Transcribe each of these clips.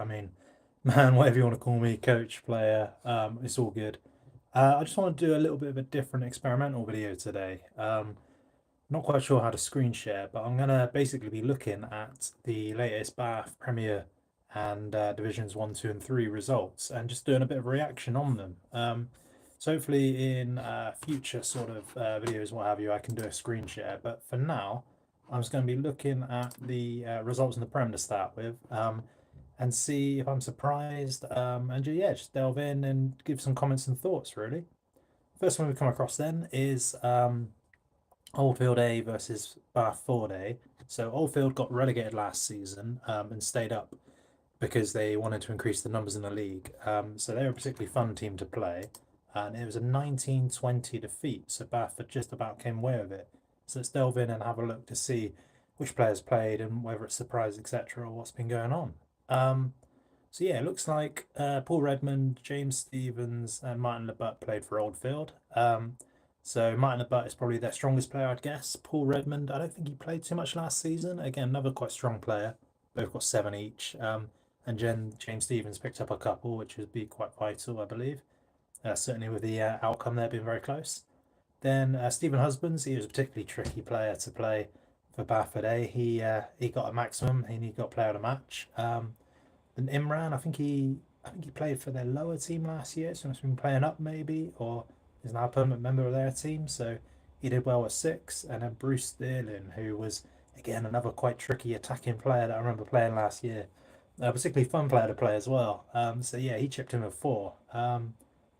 I mean, man, whatever you want to call me, coach, player, it's all good. I just want to do a little bit of a different experimental video today. Not quite sure how to screen share, but I'm gonna basically be looking at the latest Bath Premier and Divisions 1, 2, and 3 results and just doing a bit of reaction on them. So hopefully in future sort of videos, what have you, I can do a screen share. But for now, I'm just going to be looking at the results in the Prem to start with, and see if I'm surprised, and yeah, just delve in and give some comments and thoughts, really. First one we come across then is Oldfield A versus Bath Ford A. So Oldfield got relegated last season, and stayed up because they wanted to increase the numbers in the league. So they were a particularly fun team to play, and it was a 19-20 defeat. So Bath just about came away with it. So let's delve in and have a look to see which players played and whether it's surprise, etc., or what's been going on. So yeah, it looks like Paul Redmond, James Stephens, and Martin LeBut played for Oldfield. So Martin LeBut is probably their strongest player, I'd guess. Paul Redmond, I don't think he played too much last season. Again, another quite strong player. Both got 7 each. And James Stephens picked up a couple, which would be quite vital, I believe. Certainly with the outcome there being very close. Then Stephen Husbands, he was a particularly tricky player to play for Bath A. He got a maximum and he got player of the match. And Imran, I think he played for their lower team last year, so he's been playing up maybe, or is now a permanent member of their team. So he did well with 6. And then Bruce Sterling, who was again another quite tricky attacking player that I remember playing last year. A particularly fun player to play as well. So yeah, he chipped in with 4.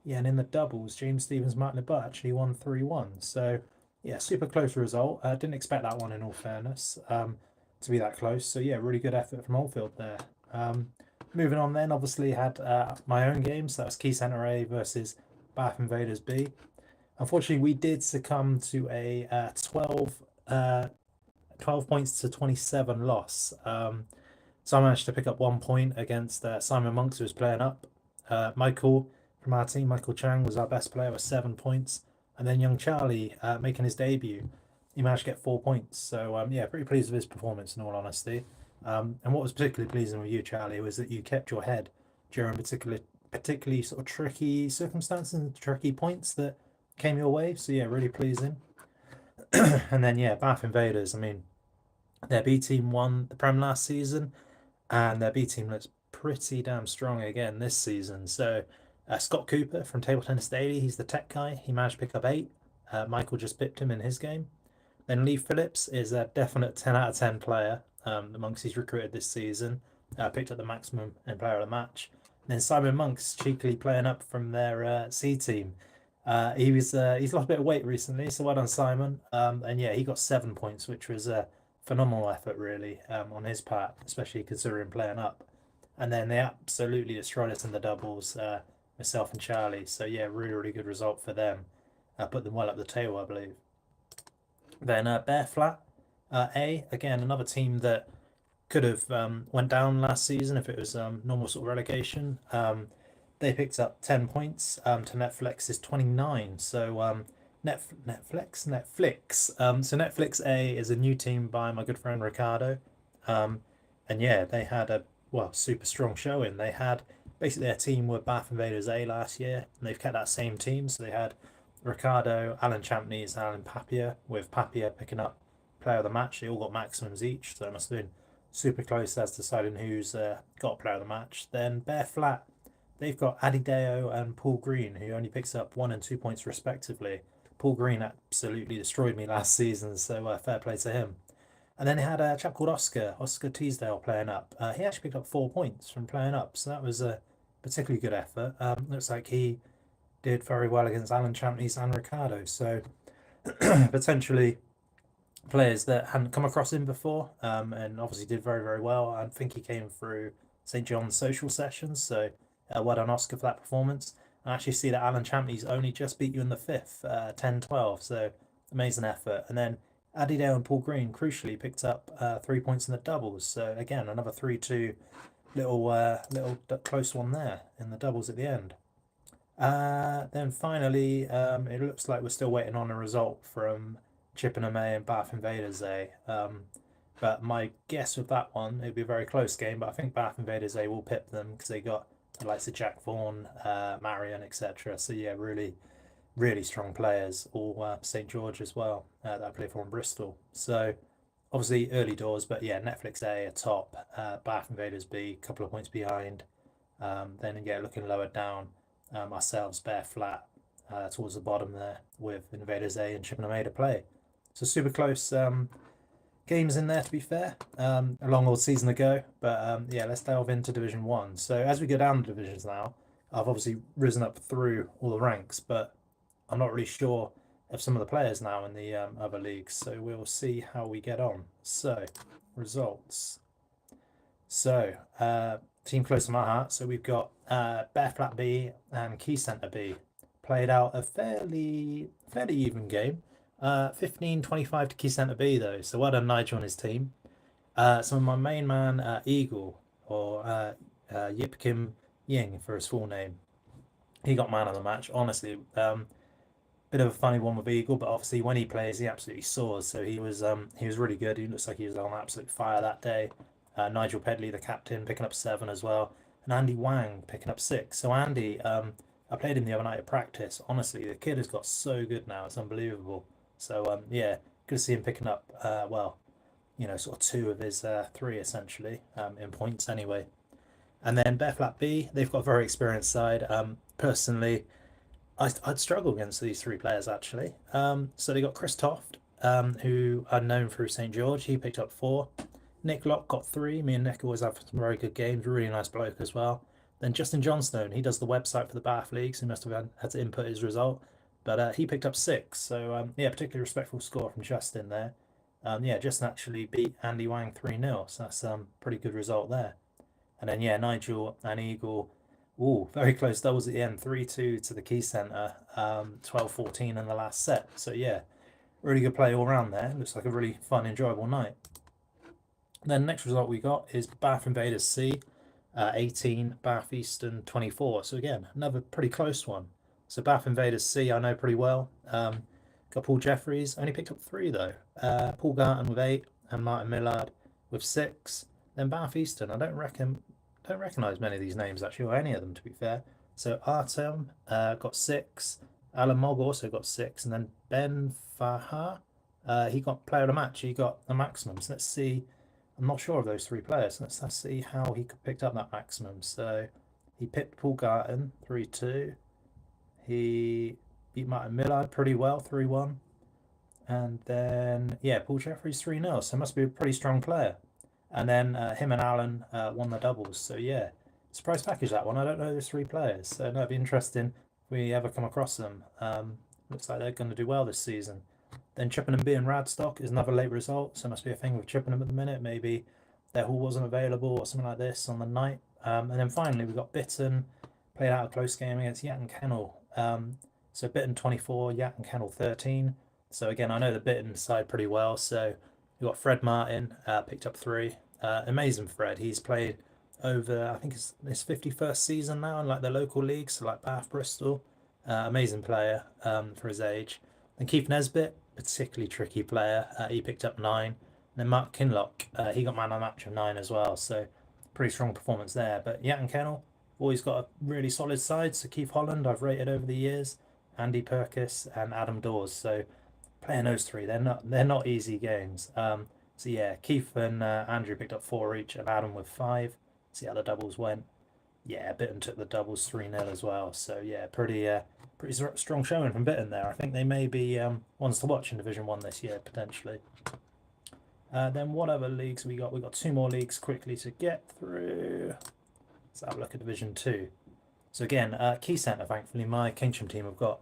Yeah, and in the doubles, James Stephens, Martin LeBut actually won 3-1. So yeah, super close result. Didn't expect that one in all fairness, to be that close. So yeah, really good effort from Oldfield there. Moving on then, obviously had my own games. That was Key Centre A versus Bath Invaders B. Unfortunately, we did succumb to a 12 points to 27 loss. So I managed to pick up 1 point against Simon Monks, who was playing up. Michael from our team, Michael Chang, was our best player with 7 points. And then young Charlie, making his debut, he managed to get 4 points. So yeah, pretty pleased with his performance in all honesty. And what was particularly pleasing with you, Charlie, was that you kept your head during particularly sort of tricky circumstances and tricky points that came your way. So yeah, really pleasing. And then yeah, Bath Invaders. I mean, their B team won the Prem last season, and their B team looks pretty damn strong again this season. So Scott Cooper from Table Tennis Daily, he's the tech guy. He managed to pick up 8. Michael just pipped him in his game. Then Lee Phillips is a definite 10 out of 10 player, amongst he's recruited this season. Picked up the maximum and player of the match. And then Simon Monks cheekily playing up from their C team. He's lost a bit of weight recently, so well done, Simon. And yeah, he got 7 points, which was a phenomenal effort, really, on his part, especially considering playing up. And then they absolutely destroyed us in the doubles, myself and Charlie. So yeah, really, really good result for them. Put them well up the table, I believe. Then Bear Flat A, again, another team that could have went down last season if it was normal sort of relegation. They picked up 10 points to Netflix's 29. So Netflix. So Netflix A is a new team by my good friend Ricardo. And yeah, they had a super strong showing. They had basically their team were Bath Invaders A last year, and they've kept that same team. So they had Ricardo, Alan Champneys, and Alan Papier, with Papier picking up player of the match. They all got maximums each, so it must have been super close as deciding who's got player of the match. Then Bear Flat, they've got Adideo and Paul Green, who only picks up 1 and 2 points respectively. Paul Green absolutely destroyed me last season, so fair play to him. And then they had a chap called Oscar Teasdale playing up. He actually picked up 4 points from playing up, so that was a particularly good effort. Looks like he did very well against Alan Champneys and Ricardo, so potentially players that hadn't come across him before, and obviously did very, very well. I think he came through St. John's social sessions, so well done, Oscar, for that performance. I actually see that Alan Champneys only just beat you in the 5th, 10-12, so amazing effort. And then Adidale and Paul Green crucially picked up 3 points in the doubles, so again, another 3-2 little close one there in the doubles at the end. Then finally, it looks like we're still waiting on a result from Chippenham A and Bath Invaders A. But my guess with that one, it'd be a very close game. But I think Bath Invaders, they will pip them because they got the likes of Jack Vaughan, Marion, etc. So yeah, really, really strong players. All St George as well that I play for in Bristol. So obviously early doors, but yeah, Netflix A are top, Bath Invaders B, a couple of points behind. Then yeah, looking lower down, ourselves Bear Flat towards the bottom there with Invaders A and Chippenham A to play. So super close games in there, to be fair. A long old season ago, but yeah, let's delve into Division 1. So as we go down the divisions now, I've obviously risen up through all the ranks, but I'm not really sure of some of the players now in the other leagues, so we'll see how we get on. So, results. So, team close to my heart. So we've got Bear Flat B and Key Centre B. Played out a fairly even game. 15-25 to Key Centre B though. So well done Nigel and his team. So my main man Eagle, or Yip Kim Ying for his full name, he got man of the match. Honestly, bit of a funny one with Eagle, but obviously when he plays, he absolutely soars. So he was really good. He looks like he was on absolute fire that day. Nigel Pedley, the captain, picking up 7 as well, and Andy Wang picking up 6. So Andy, I played him the other night at practice. Honestly, the kid has got so good now; it's unbelievable. So yeah, good to see him picking up well, sort of 2 of his 3 essentially in points anyway. And then Bear Flat B, they've got a very experienced side. Personally, I'd struggle against these 3 players actually. So they got Chris Toft, who are known through St George. He picked up 4. Nick Locke got 3. Me and Nick always have some very good games. Really nice bloke as well. Then Justin Johnstone, he does the website for the Bath League, so he must have had to input his result. But he picked up 6. So yeah, particularly respectful score from Justin there. Yeah, Justin actually beat Andy Wang 3-0. So that's pretty good result there. And then yeah, Nigel and Eagle. Ooh, very close doubles at the end, 3-2 to the Key Centre, 12-14 in the last set. So yeah, really good play all around there. Looks like a really fun, enjoyable night. Then next result we got is Bath Invaders C, 18, Bath Eastern 24. So again, another pretty close one. So Bath Invaders C I know pretty well. Got Paul Jeffries, only picked up 3 though. Paul Garton with 8 and Martin Millard with 6. Then Bath Eastern, I don't recognise many of these names actually, or any of them to be fair. So Artem got 6, Alan Mogg also got 6, and then Ben Fahar, he got player of the match. He got the maximum. So let's see. I'm not sure of those 3 players. Let's see how he picked up that maximum. So he picked Paul Garton 3-2. He beat Martin Millard pretty well 3-1. And then yeah, Paul Jeffries 3-0. So must be a pretty strong player. And then him and Alan won the doubles. So yeah, surprise package that one. I don't know those 3 players, so that'd be interesting if we ever come across them. Looks like they're going to do well this season. Then Chippenham B and Radstock is another late result, so it must be a thing with Chippenham at the minute. Maybe their hall wasn't available or something like this on the night. And then finally we've got Bitton, played out a close game against Yatton Kennel. So Bitton 24, Yatton Kennel 13. So again, I know the Bitton side pretty well. So we've got Fred Martin, picked up 3. Amazing Fred. He's played over, I think it's his 51st season now in like the local leagues, so like Bath, Bristol. Amazing player for his age. And Keith Nesbitt, particularly tricky player. He picked up 9. And then Mark Kinlock, he got man of the match of 9 as well. So pretty strong performance there. But Yatton Kennel, always got a really solid side. So Keith Holland, I've rated over the years. Andy Perkis and Adam Dawes. So playing those 3, they're not easy games. So yeah, Keith and Andrew picked up 4 each, and Adam with 5. See how the doubles went. Yeah, Bitton took the doubles 3-0 as well. So yeah, pretty strong showing from Bitton there. I think they may be ones to watch in Division 1 this year potentially. Then what other leagues we got? We got 2 more leagues quickly to get through. Let's have a look at Division 2. So again, Key Centre, thankfully, my Kingsham team have got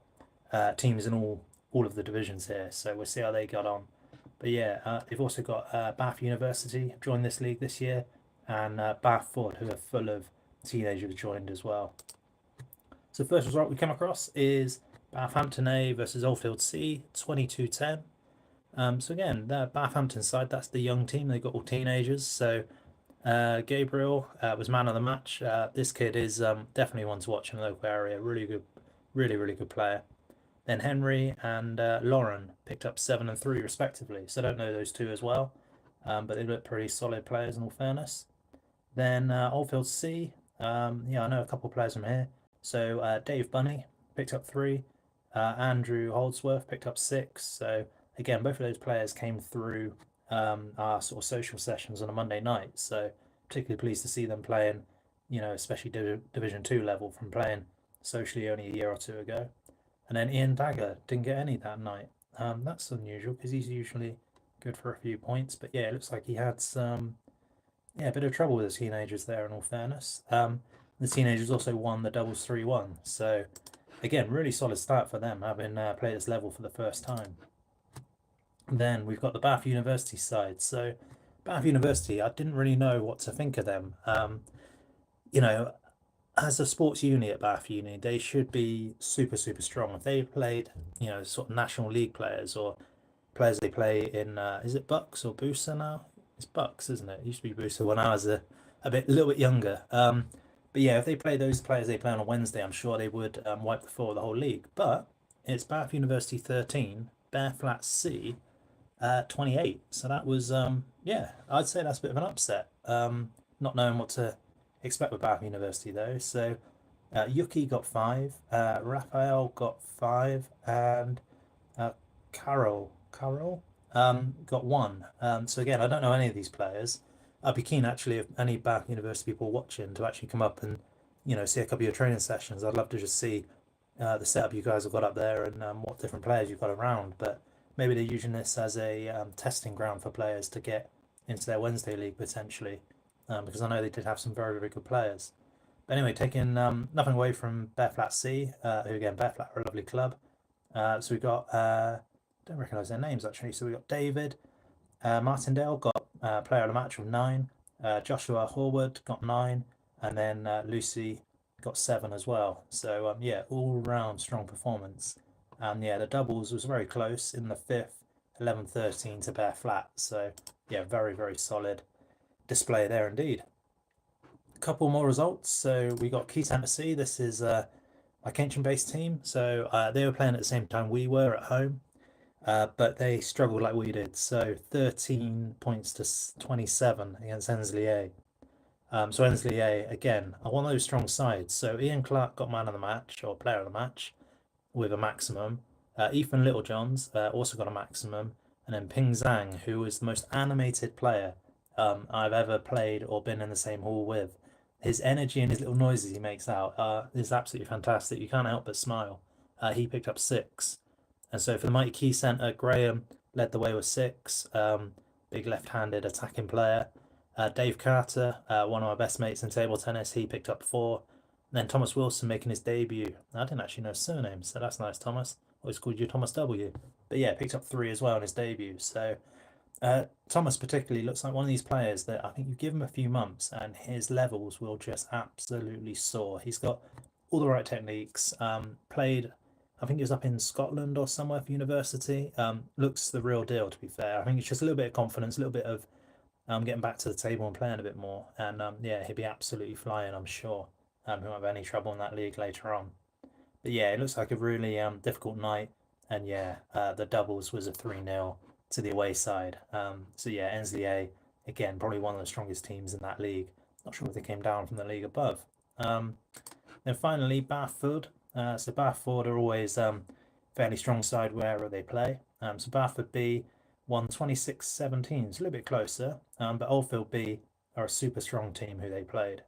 teams in all of the divisions here. So we'll see how they got on. But yeah, they've also got Bath University joined this league this year, and Bath Ford, who are full of teenagers, joined as well. So the first result we come across is Bathampton A versus Oldfield C, 22-10. So again, the Bathampton side, that's the young team. They've got all teenagers. So Gabriel was man of the match. This kid is definitely one to watch in the local area. Really good, really good player. Then Henry and Lauren picked up 7 and 3 respectively. So I don't know those 2 as well. but they look pretty solid players in all fairness. Then Oldfield C, yeah, I know a couple of players from here. So Dave Bunny picked up 3, Andrew Holdsworth picked up 6. So again, both of those players came through our sort of social sessions on a Monday night. So particularly pleased to see them playing, especially Division 2 level from playing socially only a year or two ago. And then Ian Dagger didn't get any that night. That's unusual because he's usually good for a few points. But yeah, it looks like he had some a bit of trouble with the teenagers there, in all fairness. The teenagers also won the doubles 3-1. So, again, really solid start for them, having played this level for the first time. Then we've got the Bath University side. So, Bath University, I didn't really know what to think of them. You know, as a sports uni at Bath Uni, they should be super, super strong. If they played, sort of National League players or players they play in, is it Bucks or Booster now? It's Bucks, isn't it? It used to be Booster when I was a little bit younger. But yeah, if they play those players they play on a Wednesday, I'm sure they would wipe the floor of the whole league. But it's Bath University 13, Bear Flats C 28. So that was yeah, I'd say that's a bit of an upset. Not knowing what to expect with Bath University though. So Yuki got 5, Raphael got 5, and Carol got 1. So again, I don't know any of these players. I'd be keen actually if any Bath University people watching to actually come up and see a couple of your training sessions. I'd love to just see the setup you guys have got up there and what different players you've got around. But maybe they're using this as a testing ground for players to get into their Wednesday league potentially, because I know they did have some very, very good players. But anyway, taking nothing away from Bear Flat C, who again, Bear Flat are a lovely club. So we got, don't recognise their names actually. So we got David Martindale got player of the match with 9. Joshua Horwood got 9, and then Lucy got 7 as well. So yeah, all round strong performance. And yeah, the doubles was very close in the 5th, 11-13 to Bear Flat. So yeah, very, very solid display there indeed. A couple more results. So we got Key Tennessee. This is a Keynsham-based team. So they were playing at the same time we were at home. But they struggled like we did. So 13 points to 27 against Ensley A. So Ensley A, again, are one of those strong sides. So Ian Clark got man of the match or player of the match with a maximum. Ethan Littlejohns also got a maximum. And then Ping Zhang, who was the most animated player I've ever played or been in the same hall with. His energy and his little noises he makes out is absolutely fantastic. You can't help but smile. He picked up 6. And so for the Mighty Key Centre, Graham led the way with 6. Big left-handed attacking player. Dave Carter, one of my best mates in table tennis, he picked up 4. And then Thomas Wilson making his debut. I didn't actually know his surname, so that's nice, Thomas. Always called you Thomas W. But yeah, picked up 3 as well in his debut. So Thomas particularly looks like one of these players that I think you give him a few months and his levels will just absolutely soar. He's got all the right techniques. Played, I think he was up in Scotland or somewhere for university. Looks the real deal, to be fair. I think it's just a little bit of confidence, a little bit of getting back to the table and playing a bit more. And yeah, he'll be absolutely flying, I'm sure. He won't have any trouble in that league later on. But yeah, it looks like a really difficult night. And yeah, the doubles was a 3-0 to the away side. So yeah, Ensley A, again, probably one of the strongest teams in that league. Not sure if they came down from the league above. Then finally, Barford. So Barford are always fairly strong side wherever they play. So Barford B won 26-17. It's a little bit closer, but Oldfield B are a super strong team who they played.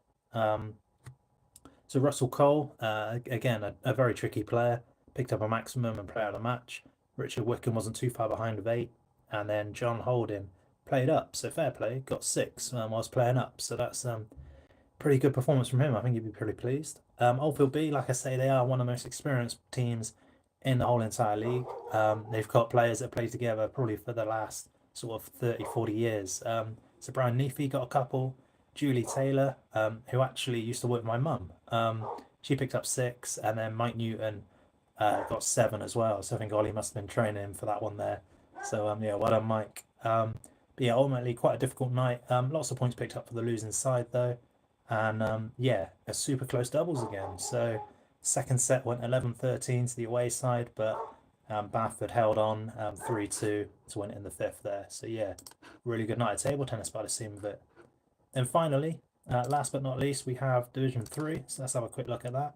So Russell Cole, again, a very tricky player, picked up a maximum and player of the match. Richard Wickham wasn't too far behind with 8. And then John Holding played up, so fair play, got 6 whilst playing up. So that's pretty good performance from him. I think he'd be pretty pleased. Oldfield B, like I say, they are one of the most experienced teams in the whole entire league. They've got players that play together probably for the last sort of 30, 40 years. So Brian Neefy got a couple. Julie Taylor, who actually used to work with my mum. She picked up 6, and then Mike Newton got 7 as well. So I think Ollie must have been training him for that one there. So yeah, well done, Mike. But yeah, ultimately quite a difficult night. Lots of points picked up for the losing side though. And yeah, a super close doubles again. So second set went 11-13 to the away side, but Bafford held on 3-2 to win it in the fifth there. So yeah, really good night of table tennis by the seam of it. And finally, last but not least, we have Division 3. So let's have a quick look at that.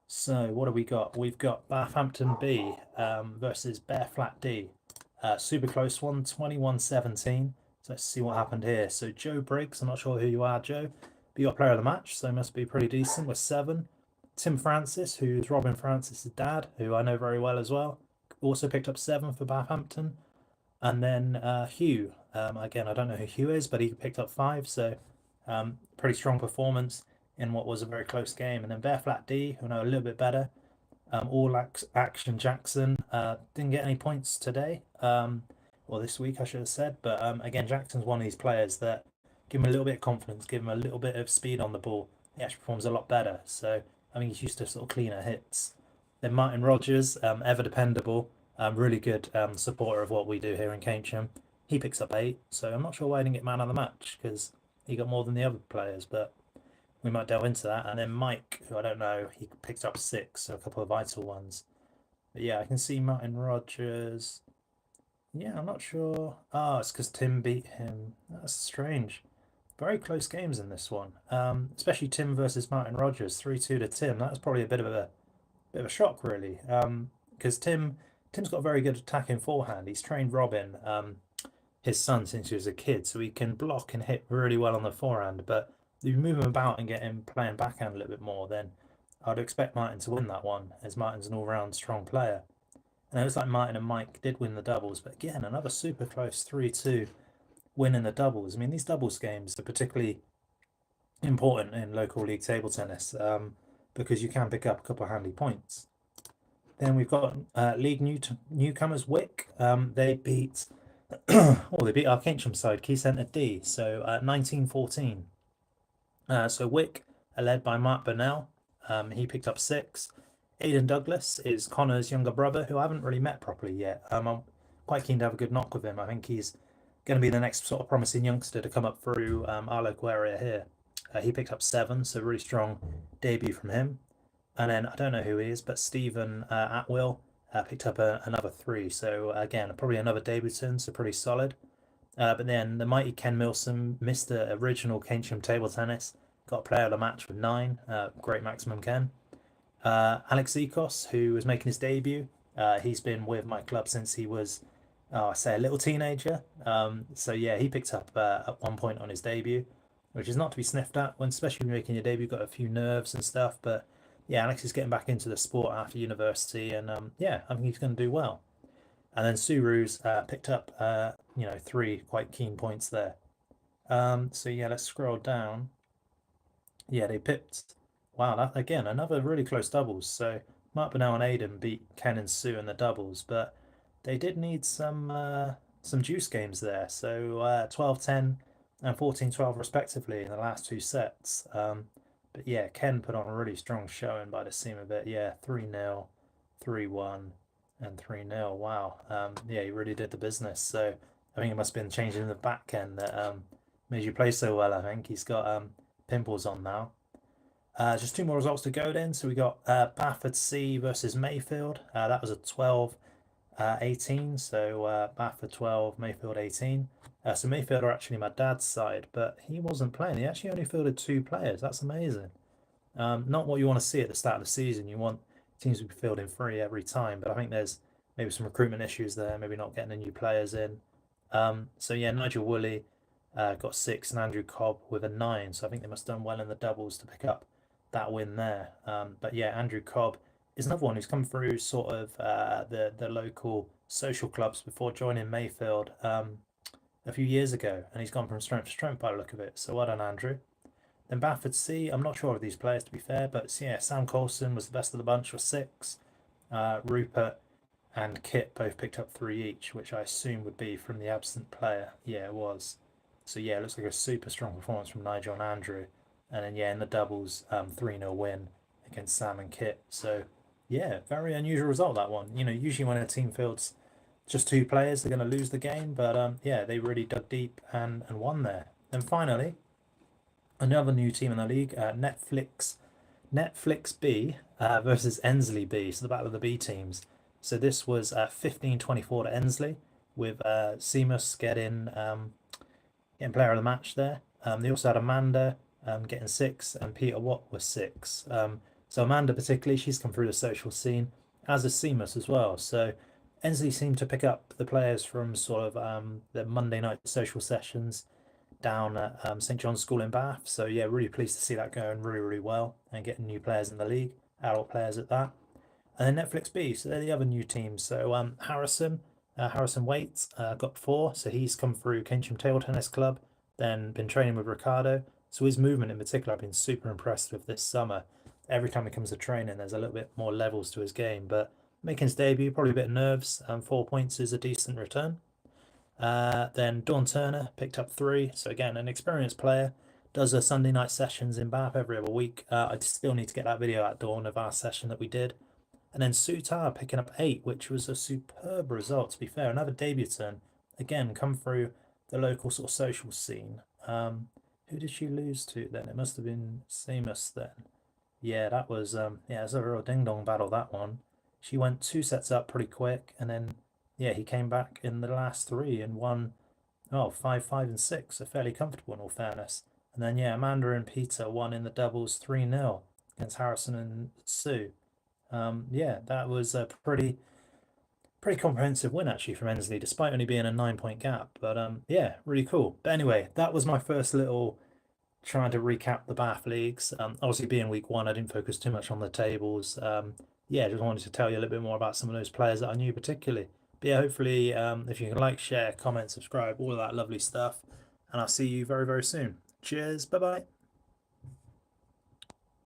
So what have we got? We've got Bathampton B versus Bear Flat D. Super close one, 21-17. So let's see what happened here. So Joe Briggs, I'm not sure who you are, Joe, but you got player of the match, so must be pretty decent with 7. Tim Francis, who's Robin Francis' dad, who I know very well as well, also picked up 7 for Bathampton. And then Hugh, again, I don't know who Hugh is, but he picked up 5, so pretty strong performance in what was a very close game. And then Bear Flat D, who know a little bit better, All Action Jackson didn't get any points today, or this week I should have said, but again, Jackson's one of these players that give him a little bit of confidence, give him a little bit of speed on the ball. He actually performs a lot better, so I think he's used to sort of cleaner hits. Then Martin Rogers, ever dependable, really good supporter of what we do here in Keynsham. He picks up 8, so I'm not sure why he didn't get man of the match, because he got more than the other players, but we might delve into that. And then Mike, who I don't know, he picked up 6, so a couple of vital ones. But yeah, I can see Martin Rogers. Yeah, I'm not sure. Oh, it's because Tim beat him. That's strange. Very close games in this one. Especially Tim versus Martin Rogers, 3-2 to Tim. That was probably a bit of a shock, really. Because Tim's got a very good attacking forehand. He's trained Robin, his son, since he was a kid, so he can block and hit really well on the forehand. But if you move him about and get him playing backhand a little bit more, then I'd expect Martin to win that one, as Martin's an all-round strong player. And it looks like Martin and Mike did win the doubles, but again, another super close 3-2 win in the doubles. I mean, these doubles games are particularly important in local league table tennis because you can pick up a couple of handy points. Then we've got league newcomers Wick. They beat they beat our Keynsham side, Key Centre D, so 19-14. So Wick are led by Mark Burnell. He picked up 6. Aidan Douglas is Connor's younger brother, who I haven't really met properly yet. I'm quite keen to have a good knock with him. I think he's going to be the next sort of promising youngster to come up through our local area here. He picked up 7, so really strong debut from him. And then I don't know who he is, but Stephen Atwill picked up another 3. So again, probably another debutant, so pretty solid. But then the mighty Ken Milsom, Mr. Original Keynsham Table Tennis, got a player of the match with 9. Great maximum, Ken. Alex Zikos, who was making his debut, he's been with my club since he was, I say, a little teenager. So yeah, he picked up at 1 point on his debut, which is not to be sniffed at, when especially making your debut, got a few nerves and stuff. But yeah, Alex is getting back into the sport after university, and yeah, I think he's going to do well. And then Suru's picked up 3 quite keen points there. So yeah, let's scroll down. Yeah, they pipped. Wow, that again, another really close doubles. So Mark Burnell and Aidan beat Ken and Sue in the doubles, but they did need some juice games there. So 12-10 and 14-12 respectively in the last 2 sets. But yeah, Ken put on a really strong showing by the seam of it. Yeah, 3-0, 3-1, and 3-0. Wow. Yeah, he really did the business. So I think it must have been changing the back end that made you play so well. I think he's got pimples on now. Just 2 more results to go then. So we got Bafford C versus Mayfield. That was a 12-18. So Bafford 12, Mayfield 18. So Mayfield are actually my dad's side, but he wasn't playing. He actually only fielded 2 players. That's amazing. Not what you want to see at the start of the season. You want teams to be fielding 3 every time, but I think there's maybe some recruitment issues there, maybe not getting the new players in. So yeah, Nigel Woolley got 6 and Andrew Cobb with a 9. So I think they must have done well in the doubles to pick up that win there. But yeah, Andrew Cobb is another one who's come through sort of the local social clubs before joining Mayfield a few years ago, and he's gone from strength to strength by the look of it. So well done, Andrew. Then Bafford C, I'm not sure of these players to be fair, but yeah, Sam Coulson was the best of the bunch with 6. Rupert and Kit both picked up 3 each, which I assume would be from the absent player. Yeah, it was. So yeah, it looks like a super strong performance from Nigel and Andrew. And then yeah, in the doubles, 3-0 win against Sam and Kit. So yeah, very unusual result, that one. Usually when a team fields just 2 players, they're going to lose the game. But yeah, they really dug deep and won there. And finally, another new team in the league, Netflix B versus Ensley B. So the battle of the B teams. So this was 15-24 to Ensley, with Seamus getting player of the match there. They also had Amanda getting 6, and Peter Watt was 6. So Amanda particularly, she's come through the social scene, as has Seamus as well. So Ensley seemed to pick up the players from sort of the Monday night social sessions down at St John's School in Bath. So yeah, really pleased to see that going really, really well and getting new players in the league, adult players at that. And then Netflix B, so they're the other new teams. So Harrison Waite got 4, so he's come through Keynsham Table Tennis Club, then been training with Ricardo. So his movement in particular, I've been super impressed with this summer. Every time he comes to training, there's a little bit more levels to his game, but making his debut, probably a bit of nerves. 4 points is a decent return. Then Dawn Turner picked up 3, so again, an experienced player. Does a Sunday night sessions in Bath every other week. I still need to get that video out, Dawn, of our session that we did. And then Sutar picking up 8, which was a superb result, to be fair. Another debutant, again, come through the local sort of social scene. Who did she lose to then? It must have been Seamus then. Yeah, that was yeah, it was a real ding-dong battle, that one. She went 2 sets up pretty quick, and then yeah, he came back in the last 3 and won 5, 5, and 6, so fairly comfortable in all fairness. And then yeah, Amanda and Peter won in the doubles 3-0 against Harrison and Sue. Yeah, that was a pretty comprehensive win actually from Ensley, despite only being a 9-point gap. But yeah, really cool. But anyway, that was my first little trying to recap the Bath leagues. Obviously, being week 1, I didn't focus too much on the tables. Yeah, just wanted to tell you a little bit more about some of those players that I knew particularly. But yeah, hopefully, if you can like, share, comment, subscribe, all of that lovely stuff, and I'll see you very, very soon. Cheers. Bye bye.